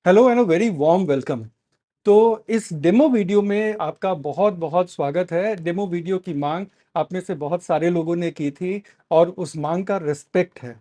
Hello and a very warm welcome. तो इस demo video में आपका बहुत बहुत स्वागत है। डेमो वीडियो की मांग आप में से बहुत सारे लोगों ने की थी और उस मांग का रिस्पेक्ट है,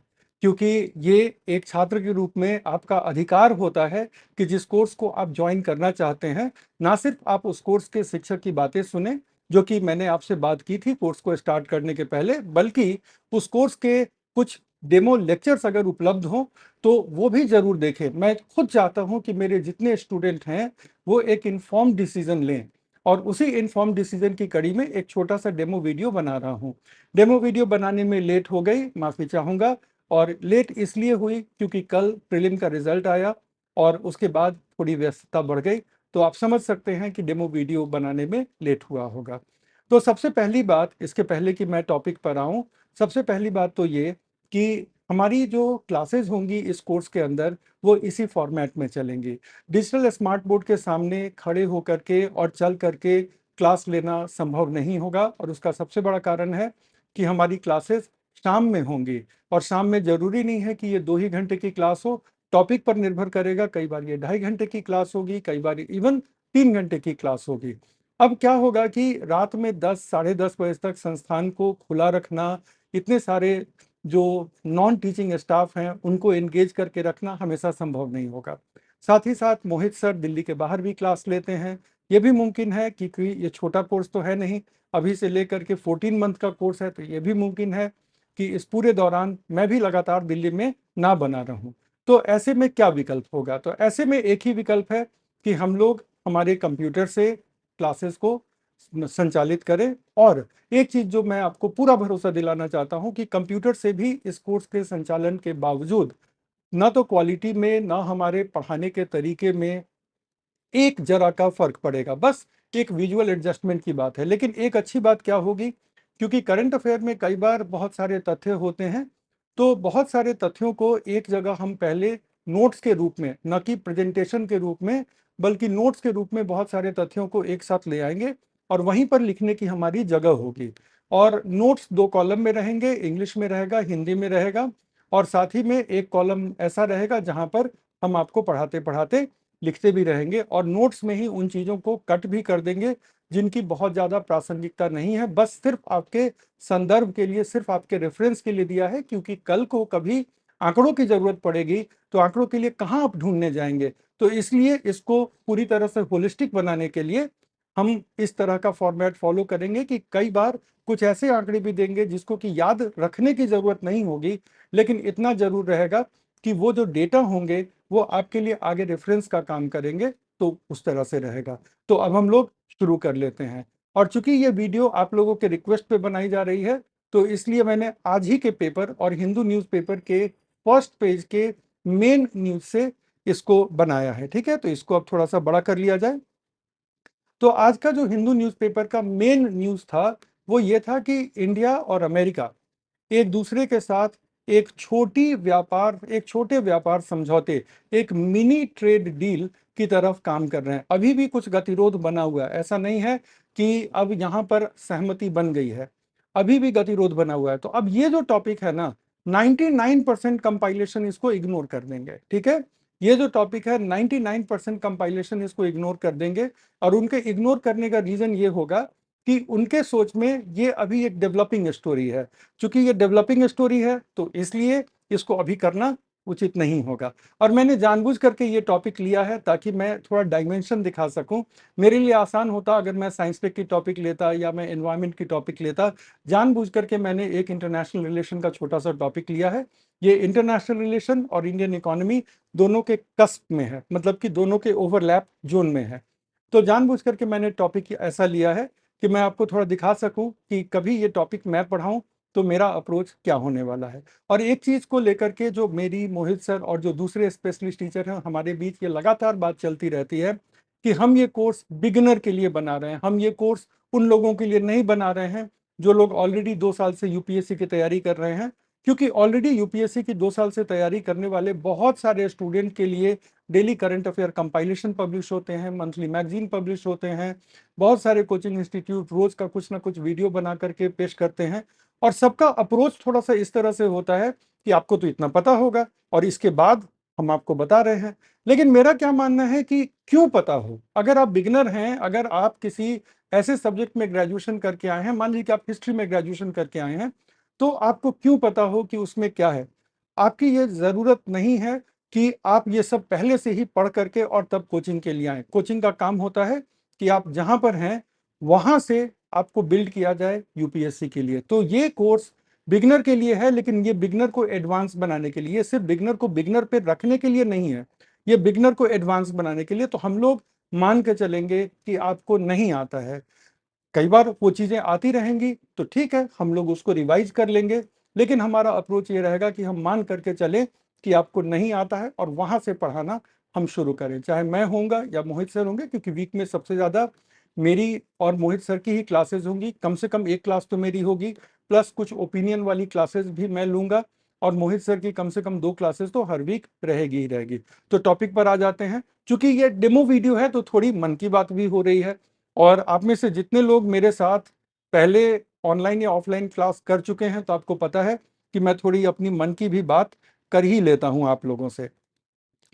क्योंकि ये एक छात्र के रूप में आपका अधिकार होता है कि जिस कोर्स को आप ज्वाइन करना चाहते हैं, ना सिर्फ आप उस कोर्स के शिक्षक की बातें सुने जो कि मैंने आपसे बात की थी कोर्स को स्टार्ट करने के पहले, बल्कि उस कोर्स के कुछ डेमो लेक्चर्स अगर उपलब्ध हों तो वो भी जरूर देखें। मैं खुद चाहता हूं कि मेरे जितने स्टूडेंट हैं वो एक इन्फॉर्म डिसीजन लें, और उसी इन्फॉर्म डिसीजन की कड़ी में एक छोटा सा डेमो वीडियो बना रहा हूं। डेमो वीडियो बनाने में लेट हो गई, माफी चाहूंगा। और लेट इसलिए हुई क्योंकि कल प्रीलिम का रिजल्ट आया और उसके बाद थोड़ी व्यस्तता बढ़ गई। तो आप समझ सकते हैं कि डेमो वीडियो बनाने में लेट हुआ होगा। तो सबसे पहली बात, इसके पहले कि मैं टॉपिक पर आऊं, सबसे पहली बात तो ये कि हमारी जो क्लासेस होंगी इस कोर्स के अंदर वो इसी फॉर्मेट में चलेंगी। डिजिटल स्मार्ट बोर्ड के सामने खड़े होकर के और चल करके क्लास लेना संभव नहीं होगा, और उसका सबसे बड़ा कारण है कि हमारी क्लासेस शाम में होंगी। और शाम में जरूरी नहीं है कि ये 2 ही घंटे की क्लास हो, टॉपिक पर निर्भर करेगा। कई बार ये 2.5 घंटे की क्लास होगी, कई बार इवन 3 घंटे की क्लास होगी। अब क्या होगा कि रात में 10 साढ़े 10 बजे तक संस्थान को खुला रखना, इतने सारे जो नॉन टीचिंग स्टाफ हैं उनको एंगेज करके रखना हमेशा संभव नहीं होगा। साथ ही साथ मोहित सर दिल्ली के बाहर भी क्लास लेते हैं। ये भी मुमकिन है क्योंकि ये छोटा कोर्स तो है नहीं, अभी से लेकर के 14 मंथ का कोर्स है, तो ये भी मुमकिन है कि इस पूरे दौरान मैं भी लगातार दिल्ली में ना बना रहूं। तो ऐसे में क्या विकल्प होगा? तो ऐसे में एक ही विकल्प है कि हम लोग हमारे कंप्यूटर से क्लासेस को संचालित करें। और एक चीज जो मैं आपको पूरा भरोसा दिलाना चाहता हूं कि कंप्यूटर से भी इस कोर्स के संचालन के बावजूद ना तो क्वालिटी में ना हमारे पढ़ाने के तरीके में एक जरा का फर्क पड़ेगा। बस एक विजुअल एडजस्टमेंट की बात है। लेकिन एक अच्छी बात क्या होगी, क्योंकि करंट अफेयर में कई बार बहुत सारे तथ्य होते हैं, तो बहुत सारे तथ्यों को एक जगह हम पहले नोट्स के रूप में, न कि प्रेजेंटेशन के रूप में, बल्कि नोट्स के रूप में बहुत सारे तथ्यों को एक साथ ले आएंगे और वहीं पर लिखने की हमारी जगह होगी। और नोट्स 2 कॉलम में रहेंगे, इंग्लिश में रहेगा, हिंदी में रहेगा, और साथ ही में एक कॉलम ऐसा रहेगा जहां पर हम आपको पढ़ाते पढ़ाते लिखते भी रहेंगे, और नोट्स में ही उन चीज़ों को कट भी कर देंगे जिनकी बहुत ज़्यादा प्रासंगिकता नहीं है। बस सिर्फ आपके संदर्भ के लिए, सिर्फ आपके रेफरेंस के लिए दिया है, क्योंकि कल को कभी आंकड़ों की ज़रूरत पड़ेगी तो आंकड़ों के लिए कहाँ आप ढूंढने जाएंगे। तो इसलिए इसको पूरी तरह से होलिस्टिक बनाने के लिए हम इस तरह का फॉर्मेट फॉलो करेंगे कि कई बार कुछ ऐसे आंकड़े भी देंगे जिसको कि याद रखने की ज़रूरत नहीं होगी, लेकिन इतना ज़रूर रहेगा कि वो जो डेटा होंगे वो आपके लिए आगे रेफरेंस का काम करेंगे। तो उस तरह से रहेगा। तो अब हम लोग शुरू कर लेते हैं। और चूंकि ये वीडियो आप लोगों के रिक्वेस्ट पे बनाई जा रही है, तो इसलिए मैंने आज ही के पेपर और हिंदू न्यूज़पेपर के फर्स्ट पेज के मेन न्यूज से इसको बनाया है। ठीक है, तो इसको अब थोड़ा सा बड़ा कर लिया जाए। तो आज का जो हिंदू न्यूज़पेपर का मेन न्यूज था वो ये था कि इंडिया और अमेरिका एक दूसरे के साथ एक छोटे व्यापार समझौते, एक मिनी ट्रेड डील की तरफ काम कर रहे हैं। अभी भी कुछ गतिरोध बना हुआ है, ऐसा नहीं है कि अब यहाँ पर सहमति बन गई है, अभी भी गतिरोध बना हुआ है। तो अब ये जो टॉपिक है ना, 99% कंपाइलेशन इसको इग्नोर कर देंगे। ठीक है, ये जो टॉपिक है 99% कंपाइलेशन इसको इग्नोर कर देंगे। और उनके इग्नोर करने का रीजन ये होगा कि उनके सोच में ये अभी एक डेवलपिंग स्टोरी है। चूंकि ये डेवलपिंग स्टोरी है तो इसलिए इसको अभी करना उचित नहीं होगा। और मैंने जानबूझ करके ये टॉपिक लिया है ताकि मैं थोड़ा डायमेंशन दिखा सकूं। मेरे लिए आसान होता अगर मैं साइंस टेक की टॉपिक लेता या मैं एनवायरनमेंट की टॉपिक लेता। जानबूझ करके मैंने एक इंटरनेशनल रिलेशन का छोटा सा टॉपिक लिया है। ये इंटरनेशनल रिलेशन और इंडियन इकोनॉमी दोनों के कस्प में है, मतलब कि दोनों के ओवरलैप जोन में है। तो जानबूझ करके मैंने टॉपिक ऐसा लिया है कि मैं आपको थोड़ा दिखा सकूं कि कभी ये टॉपिक मैं पढ़ाऊं तो मेरा अप्रोच क्या होने वाला है। और एक चीज को लेकर के जो मेरी, मोहित सर और जो दूसरे स्पेशलिस्ट टीचर हैं हमारे बीच, ये लगातार बात चलती रहती है कि हम ये कोर्स बिगिनर के लिए बना रहे हैं, हम ये कोर्स उन लोगों के लिए नहीं बना रहे हैं जो लोग ऑलरेडी 2 साल से यूपीएससी की तैयारी कर रहे हैं। क्योंकि ऑलरेडी यूपीएससी की 2 साल से तैयारी करने वाले बहुत सारे स्टूडेंट के लिए daily current affair compilation publish होते हैं, मंथली मैगजीन पब्लिश होते हैं, बहुत सारे कोचिंग इंस्टीट्यूट रोज का कुछ ना कुछ वीडियो बना करके पेश करते हैं। और सबका अप्रोच थोड़ा सा इस तरह से होता है कि आपको तो इतना पता होगा और इसके बाद हम आपको बता रहे हैं। लेकिन मेरा क्या मानना है कि क्यों पता हो? अगर आप बिगिनर हैं, अगर आप किसी ऐसे सब्जेक्ट में ग्रेजुएशन करके आए हैं, मान लीजिए कि आप हिस्ट्री में ग्रेजुएशन करके आए हैं, तो आपको क्यों पता हो कि उसमें क्या है? आपकी ये ज़रूरत नहीं है कि आप ये सब पहले से ही पढ़ करके और तब कोचिंग के लिए आएँ। कोचिंग का काम होता है कि आप जहाँ पर हैं, वहाँ से आपको बिल्ड किया जाए यूपीएससी के लिए। तो ये कोर्स बिगिनर के लिए है, लेकिन ये बिगिनर को एडवांस बनाने के लिए, सिर्फ बिगिनर को बिगिनर पे रखने के लिए नहीं है, ये बिगिनर को एडवांस बनाने के लिए। तो हम लोग मान के चलेंगे कि आपको नहीं आता है, कई बार वो चीज़ें आती रहेंगी तो ठीक है, हम लोग उसको रिवाइज कर लेंगे। लेकिन हमारा अप्रोच ये रहेगा कि हम मान करके चलें कि आपको नहीं आता है और वहाँ से पढ़ाना हम शुरू करें, चाहे मैं होऊंगा या मोहित सर होंगे, क्योंकि वीक में सबसे ज़्यादा मेरी और मोहित सर की ही क्लासेस होंगी। कम से कम एक क्लास तो मेरी होगी, प्लस कुछ ओपिनियन वाली क्लासेस भी मैं लूँगा, और मोहित सर की कम से कम 2 क्लासेस तो हर वीक रहेगी ही रहेगी। तो टॉपिक पर आ जाते हैं। चूँकि ये डेमो वीडियो है तो थोड़ी मन की बात भी हो रही है, और आप में से जितने लोग मेरे साथ पहले ऑनलाइन या ऑफलाइन क्लास कर चुके हैं, तो आपको पता है कि मैं थोड़ी अपनी मन की भी बात कर ही लेता हूं आप लोगों से।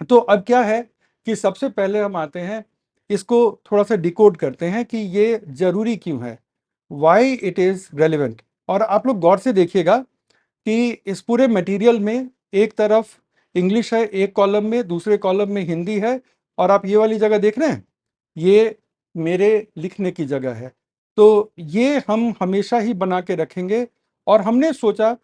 तो अब क्या है कि सबसे पहले हम आते हैं, इसको थोड़ा सा डिकोड करते हैं कि ये जरूरी क्यों है, वाई इट इज रेलिवेंट। और आप लोग गौर से देखिएगा कि इस पूरे मटेरियल में एक तरफ इंग्लिश है, एक कॉलम में, दूसरे कॉलम में हिंदी है, और आप ये वाली जगह देख रहे हैं, ये मेरे लिखने की जगह है। तो ये हम हमेशा ही बना के रखेंगे। और हमने सोचा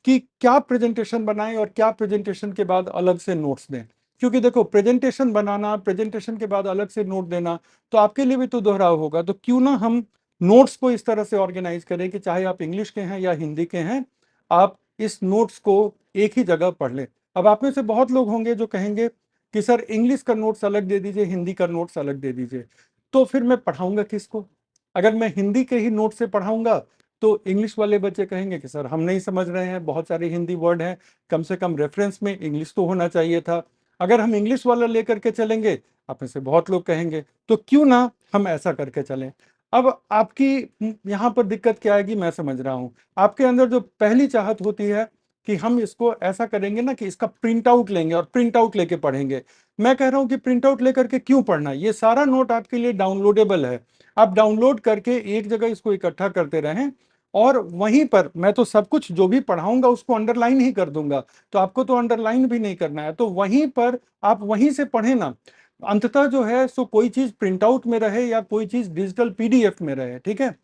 कि क्या प्रेजेंटेशन बनाएं और क्या प्रेजेंटेशन के बाद अलग से नोट्स दें। क्योंकि देखो, प्रेजेंटेशन बनाना, प्रेजेंटेशन के बाद अलग से नोट देना, तो आपके लिए भी तो दोहराव होगा। तो क्यों ना हम नोट्स को इस तरह से ऑर्गेनाइज करें कि चाहे आप इंग्लिश के हैं या हिंदी के हैं, आप इस नोट्स को एक ही जगह पढ़ लें। अब आप में से बहुत लोग होंगे जो कहेंगे कि सर इंग्लिश का नोट्स अलग दे दीजिए, हिंदी का नोट्स अलग दे दीजिए। तो फिर मैं पढ़ाऊंगा किसको? अगर मैं हिंदी के ही नोट से पढ़ाऊंगा तो इंग्लिश वाले बच्चे कहेंगे कि सर हम नहीं समझ रहे हैं, बहुत सारे हिंदी वर्ड हैं, कम से कम रेफरेंस में इंग्लिश तो होना चाहिए था। अगर हम इंग्लिश वाला लेकर के चलेंगे, आप में से बहुत लोग कहेंगे, तो क्यों ना हम ऐसा करके चलें। अब आपकी यहाँ पर दिक्कत क्या आएगी, मैं समझ रहा हूँ। आपके अंदर जो पहली चाहत होती है कि हम इसको ऐसा करेंगे ना कि इसका प्रिंट आउट लेंगे और प्रिंट आउट लेके पढ़ेंगे। मैं कह रहा हूं कि प्रिंट आउट लेकर के क्यों पढ़ना, ये सारा नोट आपके लिए डाउनलोडेबल है। आप डाउनलोड करके एक जगह इसको इकट्ठा करते रहें, और वहीं पर मैं तो सब कुछ जो भी पढ़ाऊंगा उसको अंडरलाइन ही कर दूंगा। तो आपको तो अंडरलाइन भी नहीं करना है, तो वहीं पर आप वहीं से पढ़ें ना। अंततः जो है सो कोई चीज प्रिंट आउट में रहे या कोई चीज डिजिटल पीडीएफ में रहे, ठीक है,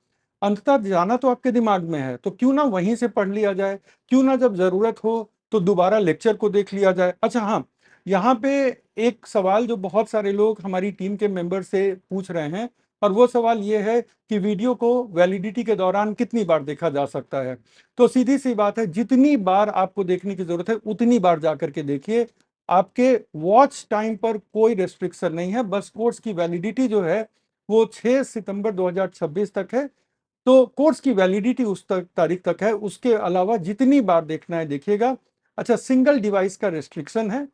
अंततः जाना तो आपके दिमाग में है। तो क्यों ना वहीं से पढ़ लिया जाए, क्यों ना जब जरूरत हो तो दोबारा लेक्चर को देख लिया जाए। अच्छा हाँ, यहाँ पे एक सवाल जो बहुत सारे लोग हमारी टीम के मेंबर से पूछ रहे हैं, और वो सवाल ये है कि वीडियो को वैलिडिटी के दौरान कितनी बार देखा जा सकता है। तो सीधी सी बात है, जितनी बार आपको देखने की जरूरत है उतनी बार जाकर के देखिए। आपके वॉच टाइम पर कोई रेस्ट्रिक्शन नहीं है, बस कोर्स की वैलिडिटी जो है वो 6 सितंबर 2026 तक है। तो कोर्स की वैलिडिटी उस तक तारीख तक है, उसके अलावा जितनी बार देखना है देखिएगा। अच्छा, सिंगल डिवाइस का रेस्ट्रिक्शन है,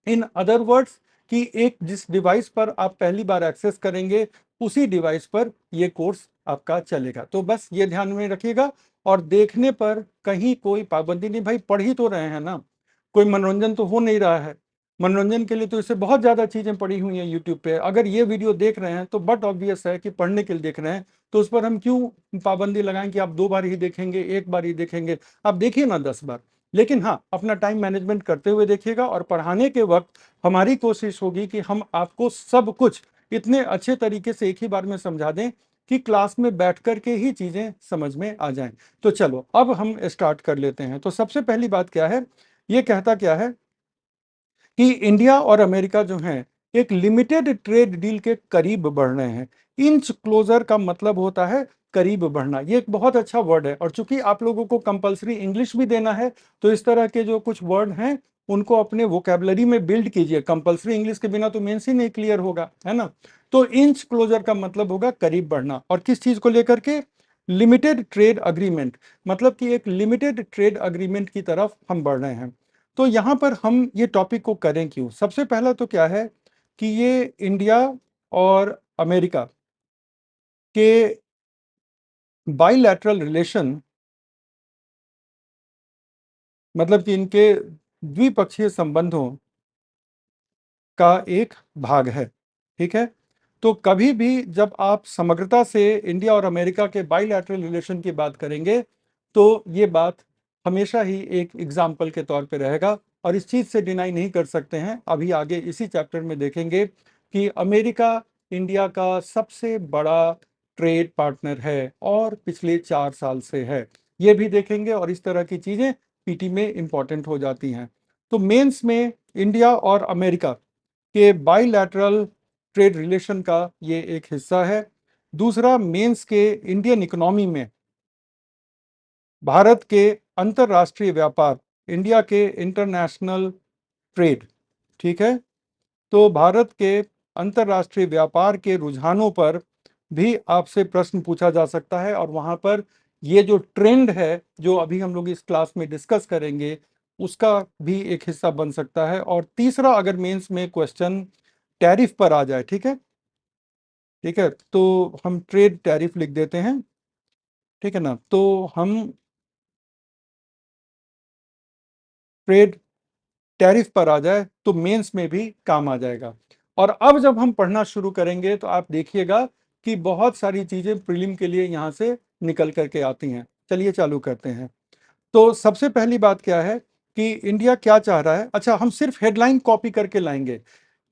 इन अदर वर्ड्स कि एक जिस डिवाइस पर आप पहली बार एक्सेस करेंगे उसी डिवाइस पर ये कोर्स आपका चलेगा। तो बस ये ध्यान में रखिएगा। और देखने पर कहीं कोई पाबंदी नहीं, भाई पढ़ ही तो रहे हैं ना, कोई मनोरंजन तो हो नहीं रहा है। मनोरंजन के लिए तो इससे बहुत ज्यादा चीजें पड़ी हुई हैं यूट्यूब पे। अगर ये वीडियो देख रहे हैं तो बट ऑब्वियस है कि पढ़ने के लिए देख रहे हैं, तो उस पर हम क्यों पाबंदी लगाएं कि आप 2 बार ही देखेंगे, 1 बार ही देखेंगे। आप देखिए ना 10 बार। लेकिन हाँ, अपना टाइम मैनेजमेंट करते हुए देखिएगा, और पढ़ाने के वक्त हमारी कोशिश होगी कि हम आपको सब कुछ इतने अच्छे तरीके से एक ही बार में समझा दें कि क्लास में बैठ कर के ही चीजें समझ में आ जाएं। तो चलो अब हम स्टार्ट कर लेते हैं। तो सबसे पहली बात क्या है, ये कहता क्या है कि इंडिया और अमेरिका जो हैं एक लिमिटेड ट्रेड डील के करीब बढ़ रहे हैं। इंच क्लोजर का मतलब होता है करीब बढ़ना, ये एक बहुत अच्छा वर्ड है। और चूंकि आप लोगों को कंपलसरी इंग्लिश भी देना है, तो इस तरह के जो कुछ वर्ड हैं उनको अपने वोकेबलरी में बिल्ड कीजिए। कंपलसरी इंग्लिश के बिना तो मेंस ही नहीं क्लियर होगा, है ना। तो इंच क्लोजर का मतलब होगा करीब बढ़ना, और किस चीज को लेकर के, लिमिटेड ट्रेड अग्रीमेंट, मतलब कि एक लिमिटेड ट्रेड अग्रीमेंट की तरफ हम बढ़ रहे हैं। तो यहाँ पर हम ये टॉपिक को करें क्यों, सबसे पहला तो क्या है कि ये इंडिया और अमेरिका के बाइलैटरल रिलेशन, मतलब कि इनके द्विपक्षीय संबंधों का एक भाग है, ठीक है। तो कभी भी जब आप समग्रता से इंडिया और अमेरिका के बाइलैटरल रिलेशन की बात करेंगे तो ये बात हमेशा ही एक एग्जाम्पल के तौर पे रहेगा, और इस चीज़ से डिनाई नहीं कर सकते हैं। अभी आगे इसी चैप्टर में देखेंगे कि अमेरिका इंडिया का सबसे बड़ा ट्रेड पार्टनर है और पिछले 4 साल से है, ये भी देखेंगे। और इस तरह की चीज़ें पीटी में इम्पॉर्टेंट हो जाती हैं। तो मेंस में इंडिया और अमेरिका के बाइलैटरल ट्रेड रिलेशन का ये एक हिस्सा है। दूसरा, मेंस के इंडियन इकोनॉमी में भारत के अंतर्राष्ट्रीय व्यापार, इंडिया के इंटरनेशनल ट्रेड, ठीक है। तो भारत के अंतर्राष्ट्रीय व्यापार के रुझानों पर भी आपसे प्रश्न पूछा जा सकता है, और वहां पर ये जो ट्रेंड है जो अभी हम लोग इस क्लास में डिस्कस करेंगे उसका भी एक हिस्सा बन सकता है। और तीसरा, अगर मेंस में क्वेश्चन टैरिफ पर आ जाए, ठीक है, ठीक है, तो हम ट्रेड टैरिफ लिख देते हैं, ठीक है ना। तो हम ट्रेड टैरिफ पर आ जाए तो मेंस में भी काम आ जाएगा। और अब जब हम पढ़ना शुरू करेंगे तो आप देखिएगा कि बहुत सारी चीजें प्रीलिम के लिए यहाँ से निकल करके आती हैं। चलिए चालू करते हैं। तो सबसे पहली बात क्या है कि इंडिया क्या चाह रहा है। अच्छा, हम सिर्फ हेडलाइन कॉपी करके लाएंगे,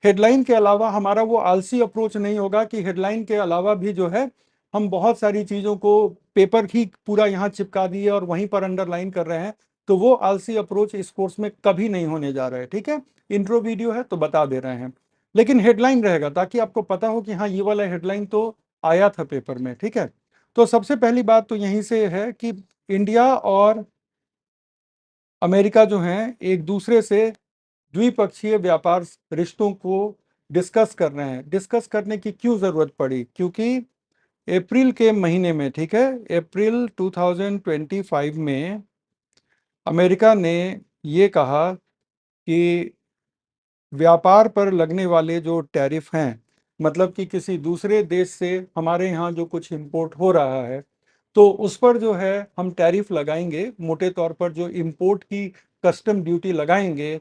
हेडलाइन के अलावा हमारा वो आलसी अप्रोच नहीं होगा कि हेडलाइन के अलावा भी जो है हम बहुत सारी चीज़ों को पेपर ही पूरा यहाँ चिपका दिए और वहीं पर अंडरलाइन कर रहे हैं। तो वो आलसी अप्रोच इस कोर्स में कभी नहीं होने जा रहा है, ठीक है। इंट्रो वीडियो है तो बता दे रहे हैं, लेकिन हेडलाइन रहेगा ताकि आपको पता हो कि हाँ, ये वाला हेडलाइन तो आया था पेपर में, ठीक है। तो सबसे पहली बात तो यहीं से है कि इंडिया और अमेरिका जो हैं एक दूसरे से द्विपक्षीय व्यापार रिश्तों को डिस्कस कर रहे हैं। डिस्कस करने की क्यों जरूरत पड़ी? क्योंकि अप्रैल के महीने में, ठीक है, अप्रैल 2025 में अमेरिका ने ये कहा कि व्यापार पर लगने वाले जो टैरिफ हैं, मतलब कि किसी दूसरे देश से हमारे यहाँ जो कुछ इंपोर्ट हो रहा है तो उस पर जो है हम टैरिफ लगाएंगे। मोटे तौर पर जो इंपोर्ट की कस्टम ड्यूटी लगाएंगे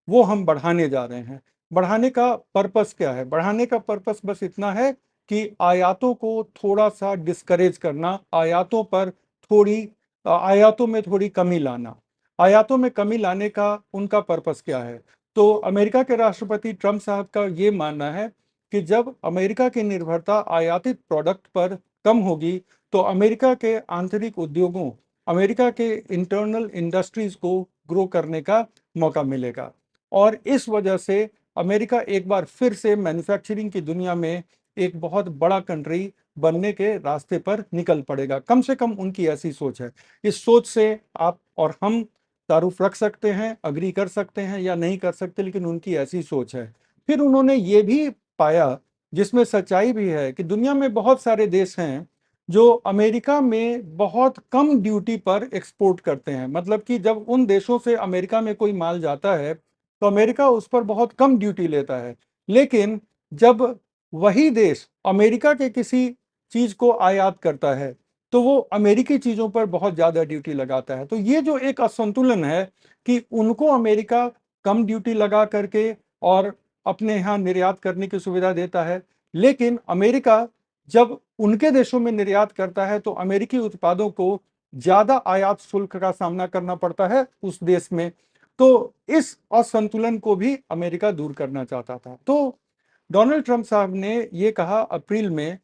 वो हम बढ़ाने जा रहे हैं। बढ़ाने का पर्पस क्या है? बढ़ाने का पर्पस बस इतना है कि आयातों को थोड़ा सा डिस्करेज करना, आयातों पर थोड़ी आयातों में थोड़ी कमी लाना। आयातों में कमी लाने का उनका पर्पस क्या है? तो अमेरिका के राष्ट्रपति ट्रंप साहब का ये मानना है कि जब अमेरिका की निर्भरता आयातित प्रोडक्ट पर कम होगी तो अमेरिका के आंतरिक उद्योगों, अमेरिका के इंटरनल इंडस्ट्रीज को ग्रो करने का मौका मिलेगा। और इस वजह से अमेरिका एक बार फिर से मैन्युफैक्चरिंग की दुनिया में एक बहुत बड़ा कंट्री बनने के रास्ते पर निकल पड़ेगा। कम से कम उनकी ऐसी सोच है। इस सोच से आप और हम तारुफ रख सकते हैं, अग्री कर सकते हैं या नहीं कर सकते, लेकिन उनकी ऐसी सोच है। फिर उन्होंने ये भी पाया, जिसमें सच्चाई भी है, कि दुनिया में बहुत सारे देश हैं जो अमेरिका में बहुत कम ड्यूटी पर एक्सपोर्ट करते हैं। मतलब कि जब उन देशों से अमेरिका में कोई माल जाता है तो अमेरिका उस पर बहुत कम ड्यूटी लेता है, लेकिन जब वही देश अमेरिका के किसी चीज को आयात करता है तो वो अमेरिकी चीजों पर बहुत ज्यादा ड्यूटी लगाता है। तो ये जो एक असंतुलन है कि उनको अमेरिका कम ड्यूटी लगा करके और अपने यहाँ निर्यात करने की सुविधा देता है, लेकिन अमेरिका जब उनके देशों में निर्यात करता है तो अमेरिकी उत्पादों को ज्यादा आयात शुल्क का सामना करना पड़ता है उस देश में। तो इस असंतुलन को भी अमेरिका दूर करना चाहता था। तो डोनाल्ड ट्रंप साहब ने ये कहा अप्रैल में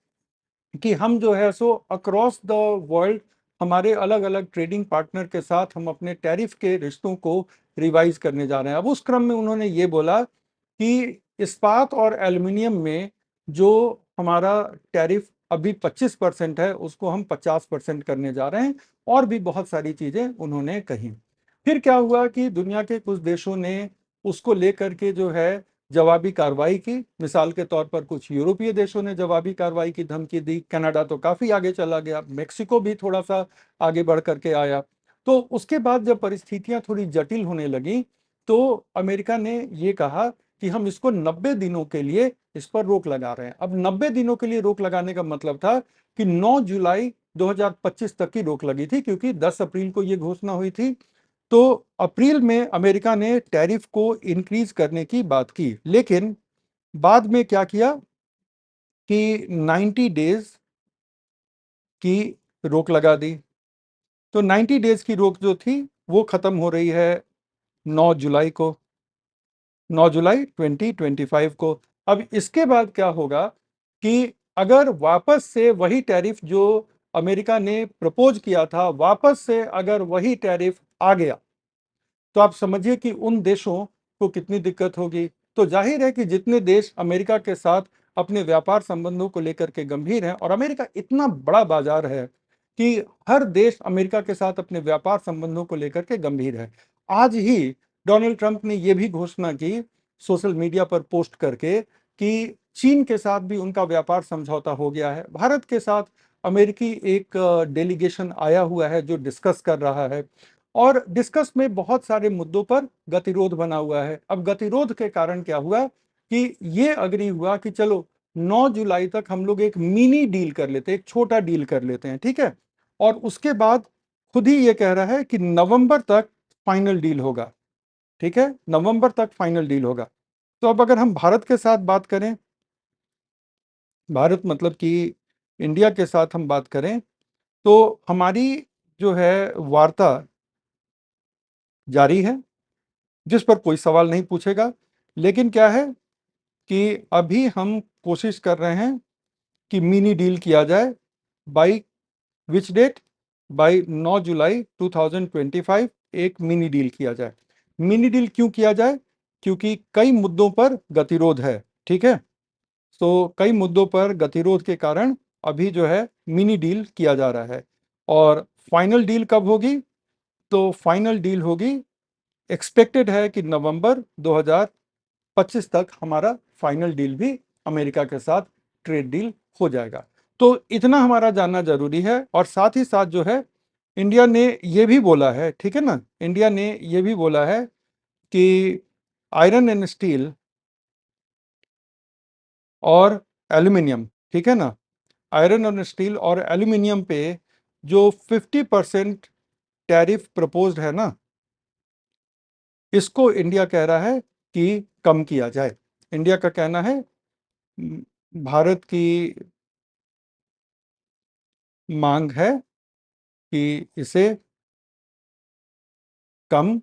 कि हम जो है सो अक्रॉस द वर्ल्ड हमारे अलग अलग ट्रेडिंग पार्टनर के साथ हम अपने टैरिफ के रिश्तों को रिवाइज करने जा रहे हैं। अब उस क्रम में उन्होंने ये बोला कि इस्पात और एल्युमिनियम में जो हमारा टैरिफ अभी 25% है उसको हम 50% करने जा रहे हैं, और भी बहुत सारी चीजें उन्होंने कही। फिर क्या हुआ कि दुनिया के कुछ देशों ने उसको लेकर के जो है जवाबी कार्रवाई की। मिसाल के तौर पर कुछ यूरोपीय देशों ने जवाबी कार्रवाई की धमकी दी, कनाडा तो काफी आगे चला गया, मेक्सिको भी थोड़ा सा आगे बढ़ करके आया। तो उसके बाद जब परिस्थितियां थोड़ी जटिल होने लगी तो अमेरिका ने ये कहा कि हम इसको 90 दिनों के लिए इस पर रोक लगा रहे हैं। अब 90 दिनों के लिए रोक लगाने का मतलब था कि 9 जुलाई 2025 तक की रोक लगी थी, क्योंकि 10 अप्रैल को ये घोषणा हुई थी। तो अप्रैल में अमेरिका ने टैरिफ को इंक्रीज करने की बात की, लेकिन बाद में क्या किया कि 90 डेज की रोक लगा दी। तो 90 डेज की रोक जो थी वो खत्म हो रही है 9 जुलाई को, 9 जुलाई 2025 को। अब इसके बाद क्या होगा कि अगर वापस से वही टैरिफ जो अमेरिका ने प्रपोज किया था, वापस से अगर वही टैरिफ आ गया, तो आप समझिए कि उन देशों को कितनी दिक्कत होगी। तो जाहिर है कि जितने देश अमेरिका के साथ अपने व्यापार संबंधों को लेकर के गंभीर हैं, और अमेरिका इतना बड़ा बाजार है कि हर देश अमेरिका के साथ अपने व्यापार संबंधों को लेकर के गंभीर है। आज ही डोनाल्ड ट्रंप ने यह भी घोषणा की सोशल मीडिया पर पोस्ट करके कि चीन के साथ भी उनका व्यापार समझौता हो गया है। भारत के साथ अमेरिकी एक डेलीगेशन आया हुआ है जो डिस्कस कर रहा है, और डिस्कस में बहुत सारे मुद्दों पर गतिरोध बना हुआ है। अब गतिरोध के कारण क्या हुआ कि ये अग्री हुआ कि चलो 9 जुलाई तक हम लोग एक मिनी डील कर लेते हैं, एक छोटा डील कर लेते हैं, ठीक है। और उसके बाद खुद ही ये कह रहा है कि नवंबर तक फाइनल डील होगा, ठीक है, नवंबर तक फाइनल डील होगा। तो अब अगर हम भारत के साथ बात करें, भारत मतलब कि इंडिया के साथ हम बात करें, तो हमारी जो है वार्ता जारी है, जिस पर कोई सवाल नहीं पूछेगा। लेकिन क्या है कि अभी हम कोशिश कर रहे हैं कि मिनी डील किया जाए। By which date? By 9 July 2025 एक मिनी डील किया जाए। मिनी डील क्यों किया जाए? क्योंकि कई मुद्दों पर गतिरोध है, ठीक है। तो कई मुद्दों पर गतिरोध के कारण अभी जो है मिनी डील किया जा रहा है। और फाइनल डील कब होगी? तो फाइनल डील होगी, एक्सपेक्टेड है कि नवंबर 2025 तक हमारा फाइनल डील भी अमेरिका के साथ ट्रेड डील हो जाएगा। तो इतना हमारा जानना जरूरी है। और साथ ही साथ जो है इंडिया ने ये भी बोला है, ठीक है ना, इंडिया ने ये भी बोला है कि आयरन एंड स्टील और एल्यूमिनियम, ठीक है ना, आयरन और स्टील और एल्यूमिनियम पे जो 50% टैरिफ प्रपोज्ड है ना, इसको इंडिया कह रहा है कि कम किया जाए। इंडिया का कहना है, भारत की मांग है कि इसे कम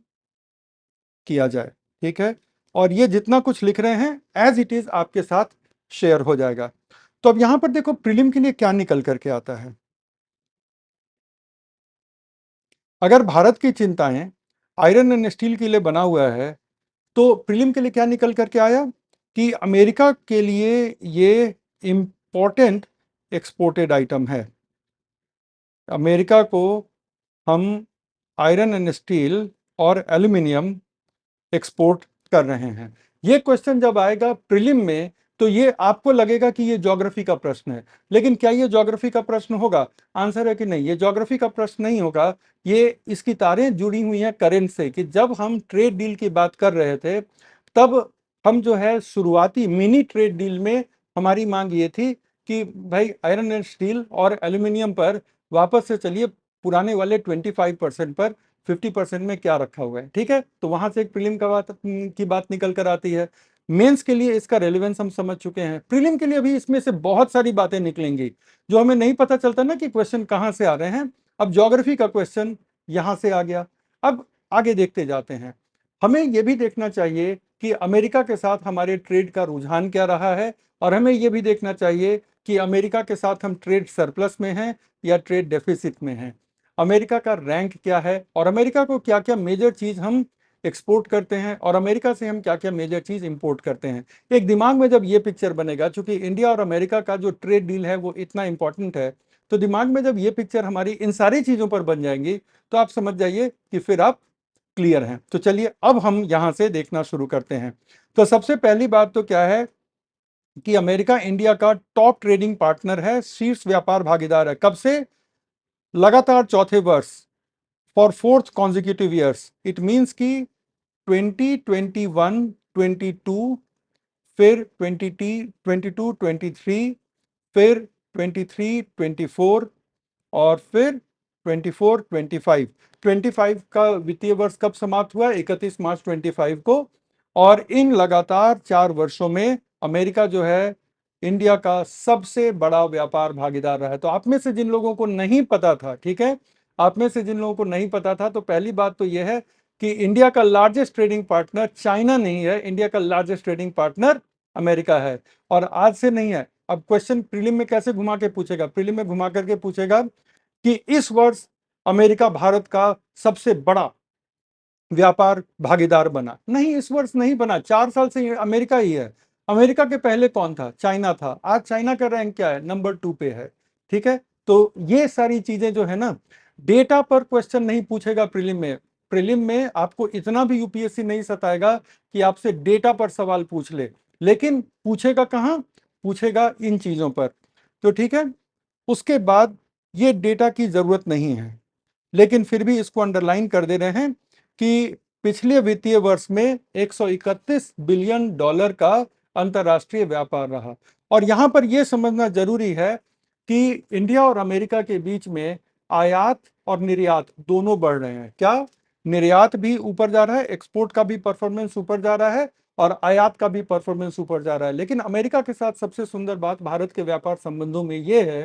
किया जाए, ठीक है। और ये जितना कुछ लिख रहे हैं एज इट इज आपके साथ शेयर हो जाएगा। तो अब यहां पर देखो प्रीलिम के लिए क्या निकल करके आता है। अगर भारत की चिंताएं आयरन एंड स्टील के लिए बना हुआ है, तो प्रीलिम के लिए क्या निकल करके आया कि अमेरिका के लिए ये इंपॉर्टेंट एक्सपोर्टेड आइटम है। अमेरिका को हम आयरन एंड स्टील और एल्यूमिनियम एक्सपोर्ट कर रहे हैं। ये क्वेश्चन जब आएगा प्रीलिम में, तो ये आपको लगेगा कि ये ज्योग्राफी का प्रश्न है। लेकिन क्या ये ज्योग्राफी का प्रश्न होगा? आंसर है कि नहीं, ये ज्योग्राफी का प्रश्न नहीं होगा। ये इसकी तारें जुड़ी हुई हैं करंट से, कि जब हम ट्रेड डील की बात कर रहे थे, तब हम जो है शुरुआती मिनी ट्रेड डील में हमारी मांग ये थी कि भाई आयरन एंड स्टील और एल्यूमिनियम पर वापस से चलिए पुराने वाले 25% पर, 50% में क्या रखा हुआ है, ठीक है। तो वहां से एक प्रीलिम का बात की बात निकल कर आती है। मेंस के लिए इसका रेलेवेंस हम समझ चुके हैं, प्रीलिम के लिए अभी इसमें से बहुत सारी बातें निकलेंगी जो हमें नहीं पता चलता ना कि क्वेश्चन कहां से आ रहे हैं। अब ज्योग्राफी का क्वेश्चन यहां से आ गया। अब आगे देखते जाते हैं। हमें यह भी देखना चाहिए कि अमेरिका के साथ हमारे ट्रेड का रुझान क्या रहा है, और हमें यह भी देखना चाहिए कि अमेरिका के साथ हम ट्रेड सरप्लस में हैं या ट्रेड डेफिसिट में हैं। अमेरिका का रैंक क्या है, और अमेरिका को क्या क्या मेजर चीज हम एक्सपोर्ट करते हैं, और अमेरिका से हम क्या क्या मेजर चीज इंपोर्ट करते हैं। एक दिमाग में जब ये पिक्चर बनेगा, चूंकि इंडिया और अमेरिका का जो ट्रेड डील है वो इतना इंपॉर्टेंट है, तो दिमाग में जब ये पिक्चर हमारी इन सारी चीजों पर बन जाएंगी, तो आप समझ जाइए कि फिर आप क्लियर हैं। तो चलिए अब हम यहां से देखना शुरू करते हैं। तो सबसे पहली बात तो क्या है कि अमेरिका इंडिया का टॉप ट्रेडिंग पार्टनर है, शीर्ष व्यापार भागीदार है। कब से? लगातार चौथे वर्ष, for fourth consecutive years. It means कि 2021 22, फिर 2022 23, फिर 23 24, और फिर 24 25। 25 का वित्तीय वर्ष कब समाप्त हुआ? 31 मार्च 25 को। और इन लगातार 4 वर्षों में अमेरिका जो है इंडिया का सबसे बड़ा व्यापार भागीदार रहा है। तो आप में से जिन लोगों को नहीं पता था, ठीक है, आप में से जिन लोगों को नहीं पता था, तो पहली बात तो यह है कि इंडिया का लार्जेस्ट ट्रेडिंग पार्टनर चाइना नहीं है, इंडिया का लार्जेस्ट ट्रेडिंग पार्टनर अमेरिका है। और आज से नहीं है। अब क्वेश्चन प्रीलिम में कैसे घुमा के पूछेगा, प्रीलिम में घुमा करके पूछेगा कि इस वर्ष अमेरिका भारत का सबसे बड़ा व्यापार भागीदार बना। नहीं, इस वर्ष नहीं बना, 4 साल से अमेरिका ही है। अमेरिका के पहले कौन था? चाइना था। आज चाइना का रैंक क्या है? नंबर 2 पे है। ठीक है, तो ये सारी चीजें जो है ना, डेटा पर क्वेश्चन नहीं पूछेगा प्रीलिम में। प्रीलिम में आपको इतना भी यूपीएससी नहीं सताएगा कि आपसे डेटा पर सवाल पूछ ले, लेकिन पूछेगा कहाँ? पूछेगा इन चीजों पर। तो ठीक है, उसके बाद ये डेटा की जरूरत नहीं है, लेकिन फिर भी इसको अंडरलाइन कर दे रहे हैं कि पिछले वित्तीय वर्ष में 131 बिलियन डॉलर का अंतर्राष्ट्रीय व्यापार रहा। और यहां पर यह समझना जरूरी है कि इंडिया और अमेरिका के बीच में आयात और निर्यात दोनों बढ़ रहे हैं। क्या? निर्यात भी ऊपर जा रहा है, एक्सपोर्ट का भी परफॉर्मेंस ऊपर जा रहा है, और आयात का भी परफॉर्मेंस ऊपर जा रहा है। लेकिन अमेरिका के साथ सबसे सुंदर बात भारत के व्यापार संबंधों में यह है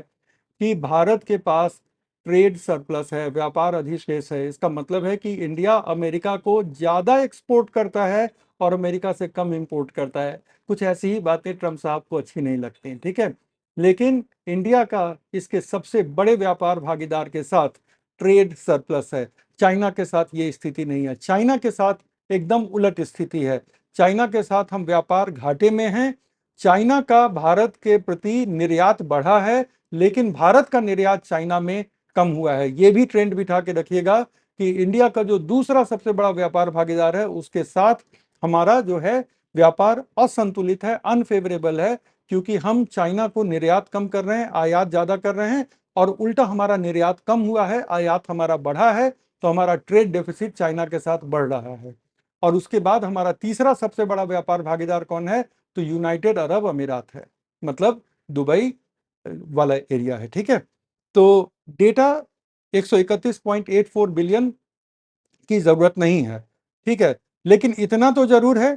कि भारत के पास ट्रेड सरप्लस है, व्यापार अधिशेष है। इसका मतलब है कि इंडिया अमेरिका को ज्यादा एक्सपोर्ट करता है और अमेरिका से कम इंपोर्ट करता है। कुछ ऐसी ही बातें ट्रम्प साहब को अच्छी नहीं लगती, ठीक है। लेकिन इंडिया का इसके सबसे बड़े व्यापार भागीदार के साथ ट्रेड सरप्लस है। चाइना के साथ ये स्थिति नहीं है। चाइना के साथ एकदम उलट स्थिति है। चाइना के साथ हम व्यापार घाटे में हैं। चाइना का भारत के प्रति निर्यात बढ़ा है, लेकिन भारत का निर्यात चाइना में कम हुआ है। ये भी ट्रेंड बिठा के रखिएगा कि इंडिया का जो दूसरा सबसे बड़ा व्यापार भागीदार है उसके साथ हमारा जो है व्यापार असंतुलित है, अनफेवरेबल है, क्योंकि हम चाइना को निर्यात कम कर रहे हैं, आयात ज्यादा कर रहे हैं, और उल्टा हमारा निर्यात कम हुआ है, आयात हमारा बढ़ा है। तो हमारा ट्रेड डेफिसिट चाइना के साथ बढ़ रहा है। और उसके बाद हमारा तीसरा सबसे बड़ा व्यापार भागीदार कौन है? तो यूनाइटेड अरब अमीरात है, मतलब दुबई वाला एरिया है, ठीक है। तो डेटा 131.84 बिलियन की जरूरत नहीं है, ठीक है, लेकिन इतना तो जरूर है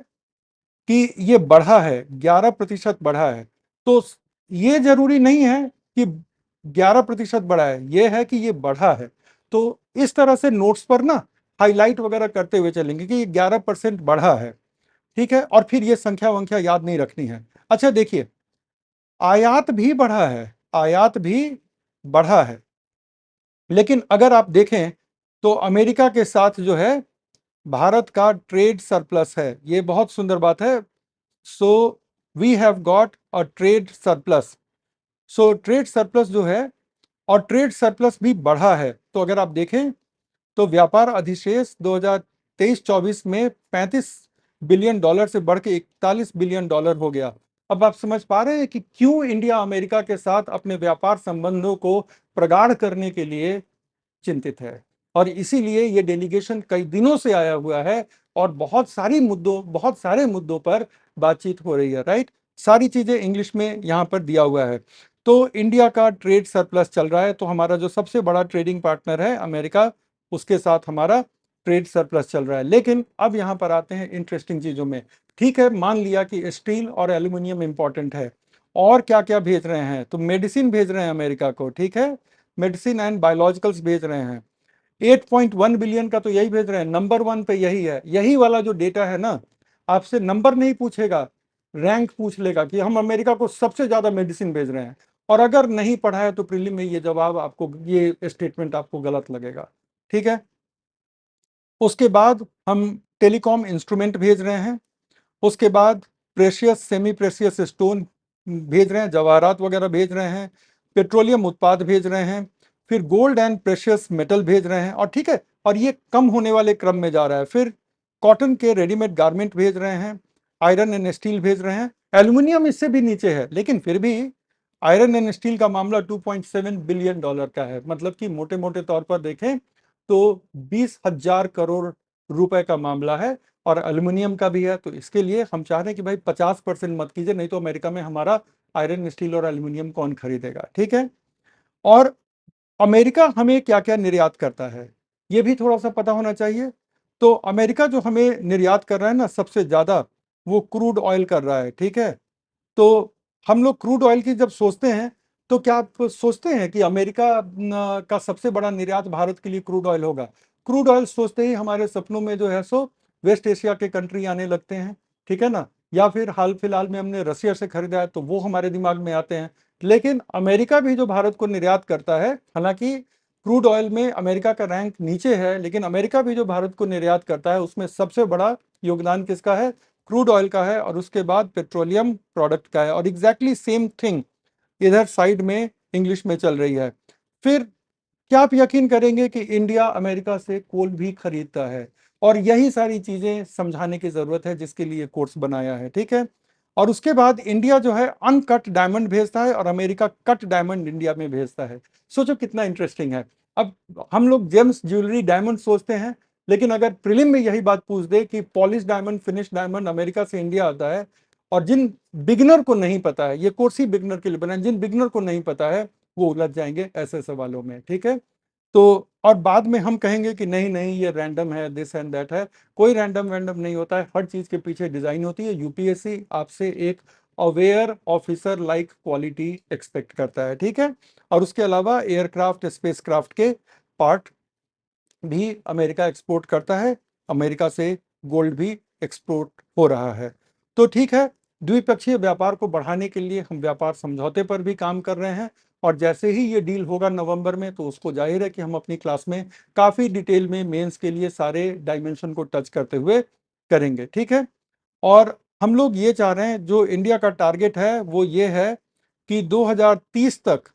कि ये बढ़ा है, 11% बढ़ा है। तो ये जरूरी नहीं है कि 11% बढ़ा है, ये है कि ये बढ़ा है। तो इस तरह से नोट्स पर ना हाईलाइट वगैरह करते हुए चलेंगे कि ये 11% बढ़ा है, ठीक है। और फिर ये संख्या वंख्या याद नहीं रखनी है। अच्छा देखिए, आयात भी बढ़ा है, आयात भी बढ़ा है, लेकिन अगर आप देखें तो अमेरिका के साथ जो है भारत का ट्रेड सरप्लस है। ये बहुत सुंदर बात है। So we have got a trade surplus. So trade surplus जो है, और ट्रेड सरप्लस भी बढ़ा है। तो अगर आप देखें तो व्यापार अधिशेष 2023-24 में 35 बिलियन डॉलर से बढ़ के 41 बिलियन डॉलर हो गया। अब आप समझ पा रहे हैं कि क्यों इंडिया अमेरिका के साथ अपने व्यापार संबंधों को प्रगाढ़ करने के लिए चिंतित है। और इसीलिए ये डेलीगेशन कई दिनों से आया हुआ है और बहुत सारे मुद्दों पर बातचीत हो रही है, राइट। सारी चीजें इंग्लिश में यहाँ पर दिया हुआ है। तो इंडिया का ट्रेड सरप्लस चल रहा है, तो हमारा जो सबसे बड़ा ट्रेडिंग पार्टनर है अमेरिका, उसके साथ हमारा ट्रेड सरप्लस चल रहा है। लेकिन अब यहाँ पर आते हैं इंटरेस्टिंग चीजों में। ठीक है, मान लिया कि स्टील और एल्यूमिनियम इंपॉर्टेंट है, और क्या क्या भेज रहे हैं? तो मेडिसिन भेज रहे हैं अमेरिका को, ठीक है, मेडिसिन एंड बायोलॉजिकल्स भेज रहे हैं। 8.1 बिलियन का तो यही भेज रहे हैं, नंबर 1 पे यही है। यही वाला जो डेटा है ना, आपसे नंबर नहीं पूछेगा, रैंक पूछ लेगा कि हम अमेरिका को सबसे ज्यादा मेडिसिन भेज रहे हैं। और अगर नहीं पढ़ा है तो प्रीलिम में ये जवाब आपको, ये स्टेटमेंट आपको गलत लगेगा, ठीक है। उसके बाद हम टेलीकॉम इंस्ट्रूमेंट भेज रहे हैं। उसके बाद प्रेशियस सेमी प्रेशियस स्टोन भेज रहे हैं, जवाहरात वगैरह भेज रहे हैं, पेट्रोलियम उत्पाद भेज रहे हैं, फिर गोल्ड एंड प्रेशियस मेटल भेज रहे हैं, और ठीक है, और ये कम होने वाले क्रम में जा रहा है। फिर कॉटन के रेडीमेड गारमेंट भेज रहे हैं, आयरन एंड स्टील भेज रहे हैं। एल्यूमिनियम इससे भी नीचे है, लेकिन फिर भी आयरन एंड स्टील का मामला 2.7 बिलियन डॉलर का है, मतलब कि मोटे मोटे तौर पर देखें तो 20,000 करोड़ रुपए का मामला है। और एल्यूमिनियम का भी है। तो इसके लिए हम चाह रहे हैं कि भाई 50% मत कीजिए, नहीं तो अमेरिका में हमारा आयरन स्टील और एल्यूमिनियम कौन खरीदेगा, ठीक है। और अमेरिका हमें क्या क्या निर्यात करता है, ये भी थोड़ा सा पता होना चाहिए। तो अमेरिका जो हमें निर्यात कर रहा है ना सबसे ज्यादा, वो क्रूड ऑयल कर रहा है, ठीक है। तो हम लोग क्रूड ऑयल की जब सोचते हैं, तो क्या आप सोचते हैं कि अमेरिका का सबसे बड़ा निर्यात भारत के लिए क्रूड ऑयल होगा? क्रूड ऑयल सोचते ही हमारे सपनों में जो है सो वेस्ट एशिया के कंट्री आने लगते हैं, ठीक है ना? या फिर हाल फिलहाल में हमने रसिया से खरीदा है तो वो हमारे दिमाग में आते हैं। लेकिन अमेरिका भी जो भारत को निर्यात करता है, हालांकि क्रूड ऑयल में अमेरिका का रैंक नीचे है, लेकिन अमेरिका भी जो भारत को निर्यात करता है उसमें सबसे बड़ा योगदान किसका है? क्रूड ऑयल का है, और उसके बाद पेट्रोलियम प्रोडक्ट का है। और एग्जैक्टली सेम थिंग इधर साइड में इंग्लिश में चल रही है। फिर क्या आप यकीन करेंगे कि इंडिया अमेरिका से कोल भी खरीदता है? और यही सारी चीजें समझाने की जरूरत है, जिसके लिए कोर्स बनाया है, ठीक है? और उसके बाद इंडिया जो है अनकट डायमंड भेजता है और अमेरिका कट डायमंड इंडिया में भेजता है। सोचो कितना इंटरेस्टिंग है। अब हम लोग जेम्स ज्वेलरी डायमंड सोचते हैं, लेकिन अगर प्रीलिम में यही बात पूछ दे कि polish diamond finish diamond America से इंडिया आता है, और जिन बिगिनर को नहीं पता है, ये कोर्स ही बिगिनर के लिए बना है, जिन बिगिनर को नहीं पता है वो उलझ जाएंगे ऐसे सवालों में, ठीक है? तो और बाद में हम कहेंगे कि नहीं नहीं ये रैंडम है, दिस एंड दैट है। कोई रैंडम वैंडम नहीं होता है, हर चीज के पीछे डिजाइन होती है। यूपीएससी आपसे एक aware officer like quality expect करता है, ठीक है? और उसके अलावा एयरक्राफ्ट स्पेसक्राफ्ट के पार्ट भी अमेरिका एक्सपोर्ट करता है, अमेरिका से गोल्ड भी एक्सपोर्ट हो रहा है। तो ठीक है, द्विपक्षीय व्यापार को बढ़ाने के लिए हम व्यापार समझौते पर भी काम कर रहे हैं, और जैसे ही ये डील होगा नवंबर में, तो उसको जाहिर है कि हम अपनी क्लास में काफ़ी डिटेल में मेंस के लिए सारे डायमेंशन को टच करते हुए करेंगे, ठीक है? और हम लोग ये चाह रहे हैं, जो इंडिया का टारगेट है वो ये है कि 2030 तक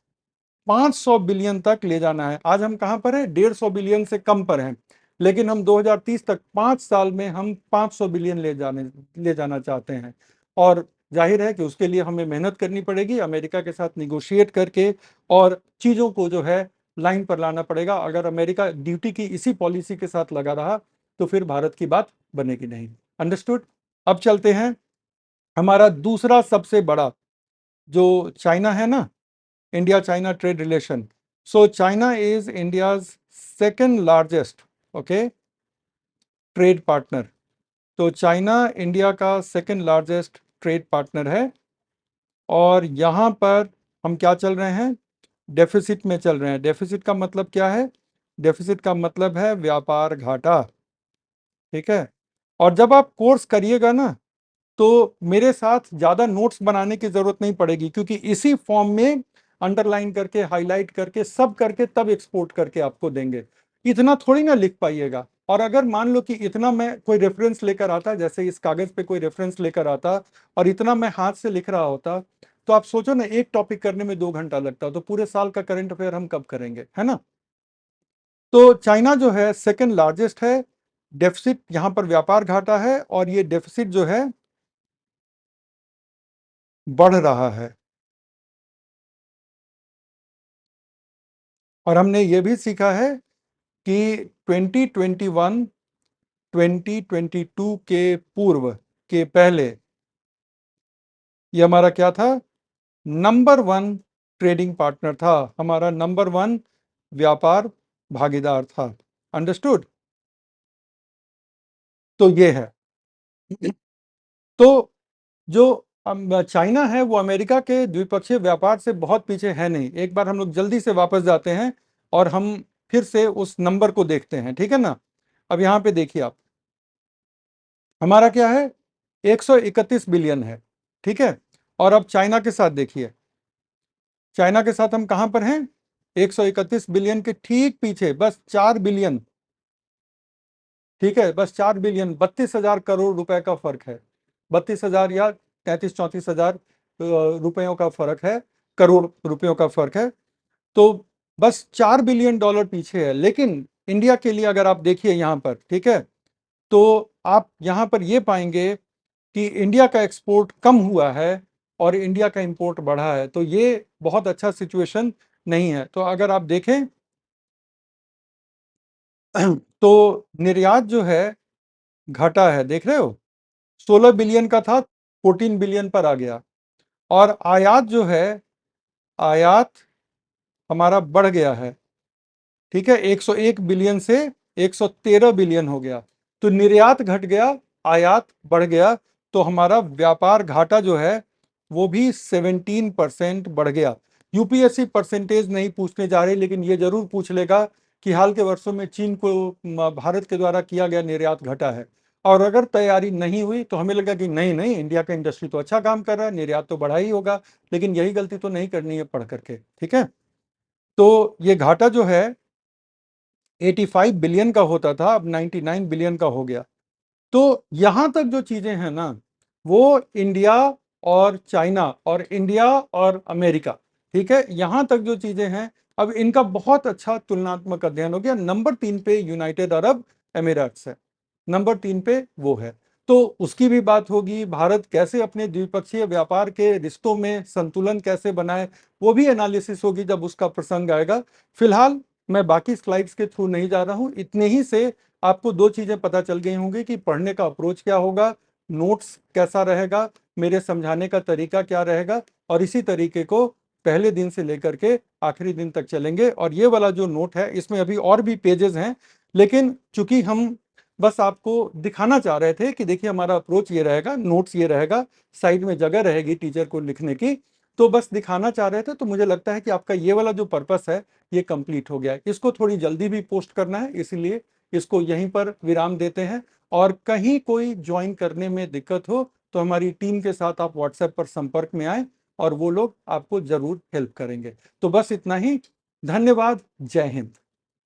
500 बिलियन तक ले जाना है। आज हम कहां पर हैं? 150 बिलियन से कम पर हैं, लेकिन हम 2030 तक 5 साल में हम 500 बिलियन ले जाना चाहते हैं। और जाहिर है कि उसके लिए हमें मेहनत करनी पड़ेगी, अमेरिका के साथ निगोशिएट करके, और चीज़ों को जो है लाइन पर लाना पड़ेगा। अगर अमेरिका ड्यूटी की इसी पॉलिसी के साथ लगा रहा, तो फिर भारत की बात बनेगी नहीं। अंडरस्टूड? अब चलते हैं, हमारा दूसरा सबसे बड़ा जो चाइना है ना, India China trade relation. So China is India's second largest, okay, trade partner. तो चाइना इंडिया का सेकेंड लार्जेस्ट ट्रेड पार्टनर है, और यहाँ पर हम क्या चल रहे हैं? डेफिसिट में चल रहे हैं। डेफिसिट का मतलब क्या है? डेफिसिट का मतलब है व्यापार घाटा, ठीक है? और जब आप कोर्स करिएगा ना, तो मेरे साथ ज़्यादा नोट्स बनाने की ज़रूरत नहीं पड़ेगी, क्योंकि इसी फॉर्म में अंडरलाइन करके, हाईलाइट करके, सब करके तब एक्सपोर्ट करके आपको देंगे। इतना थोड़ी ना लिख पाइएगा। और अगर मान लो कि इतना मैं कोई रेफरेंस लेकर आता, जैसे इस कागज़ पे कोई रेफरेंस लेकर आता, और इतना मैं हाथ से लिख रहा होता, तो आप सोचो ना, एक टॉपिक करने में 2 घंटा लगता, तो पूरे साल का करंट अफेयर हम कब करेंगे, है ना? तो चाइना जो है सेकेंड लार्जेस्ट है। डेफिसिट, यहाँ पर व्यापार घाटा है, और ये डेफिसिट जो है बढ़ रहा है। और हमने ये भी सीखा है कि 2021 2022 के पूर्व, के पहले, ये हमारा क्या था? नंबर वन ट्रेडिंग पार्टनर था, हमारा नंबर वन व्यापार भागीदार था। अंडरस्टूड? तो ये है। तो जो चाइना है वो अमेरिका के द्विपक्षीय व्यापार से बहुत पीछे है नहीं। एक बार हम लोग जल्दी से वापस जाते हैं, और हम फिर से उस नंबर को देखते हैं, ठीक है ना? अब यहाँ पे देखिए आप, हमारा क्या है? 131 बिलियन है, ठीक है? और अब चाइना के साथ देखिए, चाइना के साथ हम कहां पर हैं? 131 बिलियन के ठीक पीछे बस 4 बिलियन, ठीक है? बस 4 बिलियन, 32,000 करोड़ रुपए का फर्क है। 32,000 या 33-34 हजार रुपयों का फर्क है, करोड़ रुपयों का फर्क है। तो बस 4 बिलियन डॉलर पीछे है। लेकिन इंडिया के लिए अगर आप देखिए यहाँ पर, ठीक है, तो आप यहाँ पर ये पाएंगे कि इंडिया का एक्सपोर्ट कम हुआ है और इंडिया का इंपोर्ट बढ़ा है। तो ये बहुत अच्छा सिचुएशन नहीं है। तो अगर आप देखें तो निर्यात जो है घटा है, देख रहे हो? 16 बिलियन का था, 14 बिलियन पर आ गया। और आयात जो है, आयात हमारा बढ़ गया है, ठीक है, 101 बिलियन से 113 बिलियन हो गया। तो निर्यात घट गया, आयात बढ़ गया। तो हमारा व्यापार घाटा जो है वो भी 17% बढ़ गया। यूपीएससी परसेंटेज नहीं पूछने जा रही, लेकिन ये जरूर पूछ लेगा कि हाल के वर्षों में चीन को भारत के द्वारा किया गया निर्यात घटा है। और अगर तैयारी नहीं हुई तो हमें लगा कि नहीं नहीं, इंडिया का इंडस्ट्री तो अच्छा काम कर रहा है, निर्यात तो बढ़ा ही होगा। लेकिन यही गलती तो नहीं करनी है पढ़ करके, ठीक है। तो ये घाटा जो है 85 बिलियन का होता था, अब 99 बिलियन का हो गया। तो यहां तक जो चीजें हैं ना, वो इंडिया और चाइना और इंडिया और अमेरिका, ठीक है, यहां तक जो चीजें हैं, अब इनका बहुत अच्छा तुलनात्मक अध्ययन हो गया। नंबर 3 पे यूनाइटेड अरब एमिरेट्स है, नंबर 3 पे वो है। तो उसकी भी बात होगी, भारत कैसे अपने द्विपक्षीय व्यापार के रिश्तों में संतुलन कैसे बनाए, वो भी एनालिसिस होगी जब उसका प्रसंग आएगा। फिलहाल मैं बाकी स्लाइड्स के थ्रू नहीं जा रहा हूं, इतने ही से आपको दो चीजें पता चल गई होंगी कि पढ़ने का अप्रोच क्या होगा, नोट्स कैसा रहेगा, मेरे समझाने का तरीका क्या रहेगा, और इसी तरीके को पहले दिन से लेकर के आखिरी दिन तक चलेंगे। और ये वाला जो नोट है, इसमें अभी और भी पेजेस हैं, लेकिन चूंकि हम बस आपको दिखाना चाह रहे थे कि देखिए हमारा अप्रोच ये रहेगा, नोट्स ये रहेगा, साइड में जगह रहेगी टीचर को लिखने की, तो बस दिखाना चाह रहे थे। तो मुझे लगता है कि आपका ये वाला जो पर्पस है ये कंप्लीट हो गया है। इसको थोड़ी जल्दी भी पोस्ट करना है, इसलिए इसको यहीं पर विराम देते हैं। और कहीं कोई ज्वाइन करने में दिक्कत हो तो हमारी टीम के साथ आप व्हाट्सएप पर संपर्क में आए और वो लोग आपको जरूर हेल्प करेंगे। तो बस इतना ही, धन्यवाद, जय हिंद।